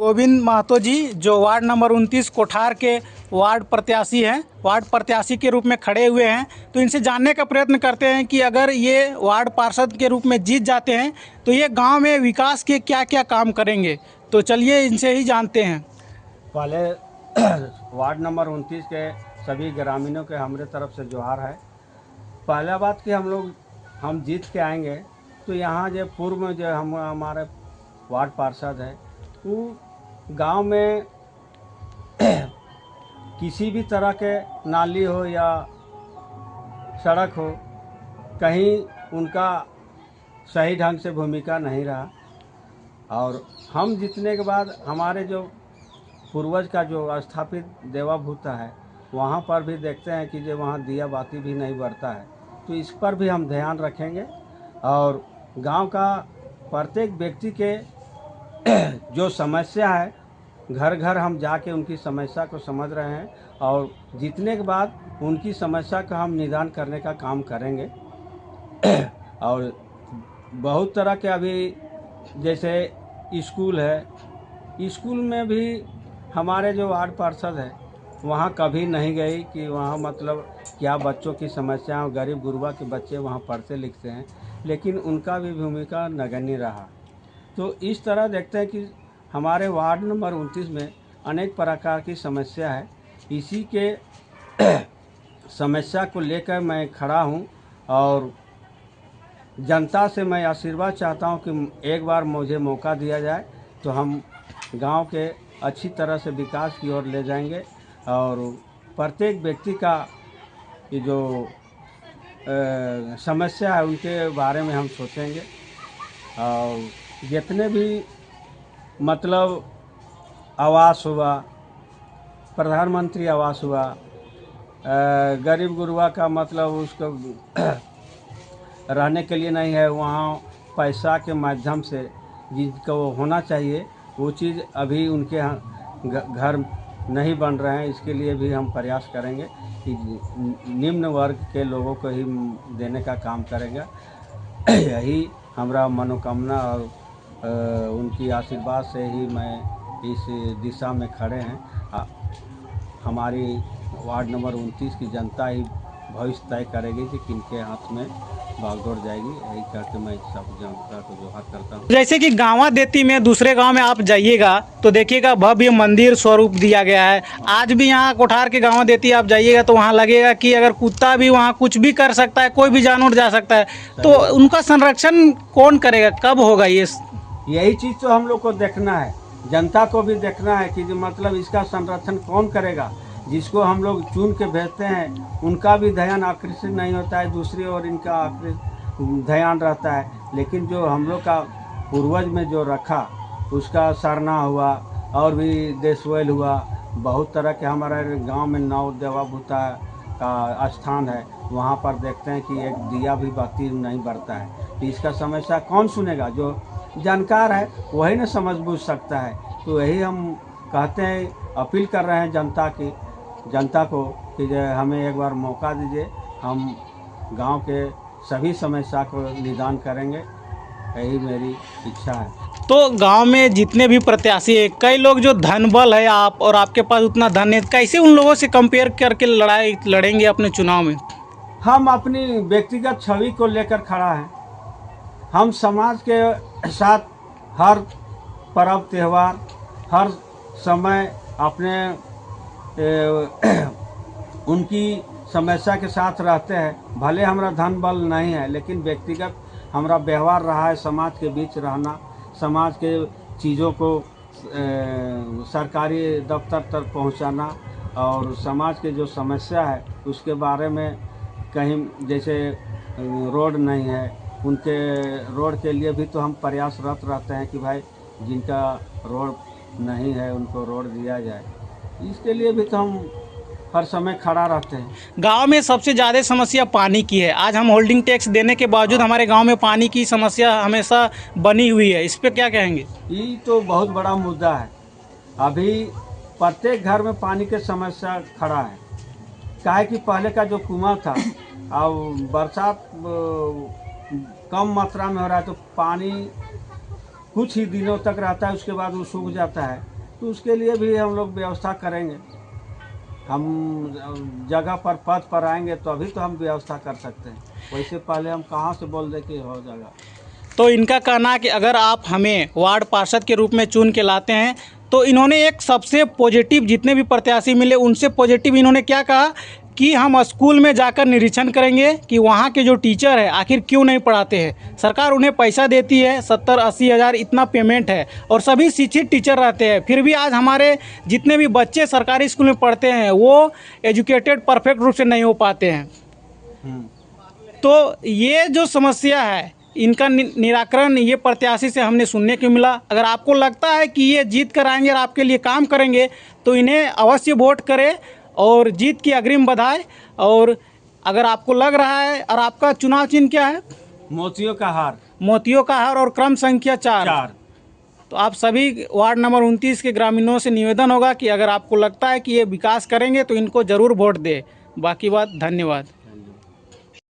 गोविंद महतो जी जो ward number 29 कोठार के वार्ड प्रत्याशी के रूप में खड़े हुए हैं, तो इनसे जानने का प्रयत्न करते हैं कि अगर ये वार्ड पार्षद के रूप में जीत जाते हैं तो ये गांव में विकास के क्या क्या काम करेंगे। तो चलिए इनसे ही जानते हैं। पहले वार्ड नंबर 29 के सभी ग्रामीणों के हमारे तरफ से जोहार है। पहला बात कि हम जीत के आएंगे तो यहाँ जो पूर्व में जो हमारे वार्ड पार्षद है वो गांव में किसी भी तरह के नाली हो या सड़क हो, कहीं उनका सही ढंग से भूमिका नहीं रहा। और हम जीतने के बाद हमारे जो पूर्वज का जो स्थापित देवाभूता है वहाँ पर भी देखते हैं कि जो वहाँ दिया बाती भी नहीं बढ़ता है, तो इस पर भी हम ध्यान रखेंगे। और गांव का प्रत्येक व्यक्ति के जो समस्या है घर घर हम जाके उनकी समस्या को समझ रहे हैं और जीतने के बाद उनकी समस्या का हम निदान करने का काम करेंगे। और बहुत तरह के अभी जैसे स्कूल है, स्कूल में भी हमारे जो वार्ड पार्षद है वहाँ कभी नहीं गई कि वहाँ मतलब क्या बच्चों की समस्या, गरीब गुरबा के बच्चे वहाँ पढ़ते लिखते हैं, लेकिन उनका भी भूमिका नगण्य रहा। तो इस तरह देखते हैं कि हमारे वार्ड नंबर 29 में अनेक प्रकार की समस्या है। इसी के समस्या को लेकर मैं खड़ा हूँ और जनता से मैं आशीर्वाद चाहता हूँ कि एक बार मुझे मौका दिया जाए तो हम गांव के अच्छी तरह से विकास की ओर ले जाएंगे। और प्रत्येक व्यक्ति का ये जो समस्या है उनके बारे में हम सोचेंगे। और जितने भी मतलब आवास हुआ, प्रधानमंत्री आवास हुआ, गरीब गुरबा का मतलब उसको रहने के लिए नहीं है, वहाँ पैसा के माध्यम से जिनको होना चाहिए वो चीज़ अभी उनके यहाँ घर नहीं बन रहे हैं। इसके लिए भी हम प्रयास करेंगे कि निम्न वर्ग के लोगों को ही देने का काम करेंगे। यही हमारा मनोकामना और उनकी आशीर्वाद से ही मैं इस दिशा में खड़े हैं। हमारी वार्ड नंबर 29 की जनता ही भविष्य तय करेगी कि किनके हाथ में भागदौड़ जाएगी। यही कहते मैं सब जनता को जोहार करता हूँ। जैसे कि गाँवा देती में दूसरे गांव में आप जाइएगा तो देखिएगा भव्य मंदिर स्वरूप दिया गया है। आज भी यहाँ कोठार के गाँवा देती आप जाइएगा तो वहाँ लगेगा कि अगर कुत्ता भी वहाँ कुछ भी कर सकता है, कोई भी जानवर जा सकता है, तो उनका संरक्षण कौन करेगा, कब होगा ये? यही चीज़ तो हम लोग को देखना है, जनता को भी देखना है कि जो मतलब इसका संरक्षण कौन करेगा। जिसको हम लोग चुन के भेजते हैं उनका भी ध्यान आकर्षित नहीं होता है, दूसरी ओर इनका ध्यान रहता है। लेकिन जो हम लोग का पूर्वज में जो रखा उसका सरना हुआ और भी देशवेल हुआ, बहुत तरह के हमारे गांव में नौ देवाभूता का स्थान है, वहां पर देखते हैं कि एक दिया भी बाती नहीं बढ़ता है। तो इसका समस्या कौन सुनेगा? जो जानकार है वही न समझ बूझ सकता है। तो यही हम कहते हैं, अपील कर रहे हैं जनता को कि हमें एक बार मौका दीजिए, हम गांव के सभी समस्या को निदान करेंगे। यही मेरी इच्छा है। तो गांव में जितने भी प्रत्याशी है, कई लोग जो धन बल है आप और आपके पास उतना धन है, कैसे उन लोगों से कंपेयर करके लड़ाई लड़ेंगे अपने चुनाव में? हम अपनी व्यक्तिगत छवि को लेकर खड़ा है। हम समाज के साथ हर पर्व त्यौहार हर समय अपने उनकी समस्या के साथ रहते हैं। भले हमारा धन बल नहीं है, लेकिन व्यक्तिगत हमारा व्यवहार रहा है समाज के बीच रहना, समाज के चीज़ों को सरकारी दफ्तर तक पहुंचाना और समाज के जो समस्या है उसके बारे में कहीं जैसे रोड नहीं है, उनके रोड के लिए भी तो हम प्रयासरत रहते हैं कि भाई जिनका रोड नहीं है उनको रोड दिया जाए। इसके लिए भी तो हम हर समय खड़ा रहते हैं। गांव में सबसे ज़्यादा समस्या पानी की है। आज हम होल्डिंग टैक्स देने के बावजूद हमारे गांव में पानी की समस्या हमेशा बनी हुई है। इस पे क्या कहेंगे? ये तो बहुत बड़ा मुद्दा है। अभी प्रत्येक घर में पानी की समस्या खड़ा है। काहे कि पहले का जो कुआं था, अब बरसात कम मात्रा में हो रहा है तो पानी कुछ ही दिनों तक रहता है, उसके बाद वो सूख जाता है। तो उसके लिए भी हम लोग व्यवस्था करेंगे। हम जगह पर पद पर आएंगे तो अभी तो हम व्यवस्था कर सकते हैं, वैसे पहले हम कहाँ से बोल दें कि हो जाएगा। तो इनका कहना है कि अगर आप हमें वार्ड पार्षद के रूप में चुन के लाते हैं तो इन्होंने एक सबसे पॉजिटिव, जितने भी प्रत्याशी मिले उनसे पॉजिटिव इन्होंने क्या कहा कि हम स्कूल में जाकर निरीक्षण करेंगे कि वहाँ के जो टीचर है आखिर क्यों नहीं पढ़ाते हैं। सरकार उन्हें पैसा देती है, 70-80 हज़ार इतना पेमेंट है और सभी शिक्षित टीचर रहते हैं, फिर भी आज हमारे जितने भी बच्चे सरकारी स्कूल में पढ़ते हैं वो एजुकेटेड परफेक्ट रूप से नहीं हो पाते हैं। तो ये जो समस्या है इनका निराकरण ये प्रत्याशी से हमने सुनने को मिला। अगर आपको लगता है कि ये जीत कर आएंगे और आपके लिए काम करेंगे तो इन्हें अवश्य वोट करें और जीत की अग्रिम बधाई। और अगर आपको लग रहा है, और आपका चुनाव चिन्ह क्या है? मोतियों का हार। मोतियों का हार और क्रम संख्या 4। तो आप सभी वार्ड नंबर 29 के ग्रामीणों से निवेदन होगा कि अगर आपको लगता है कि ये विकास करेंगे तो इनको ज़रूर वोट दें। बाकी बात, धन्यवाद।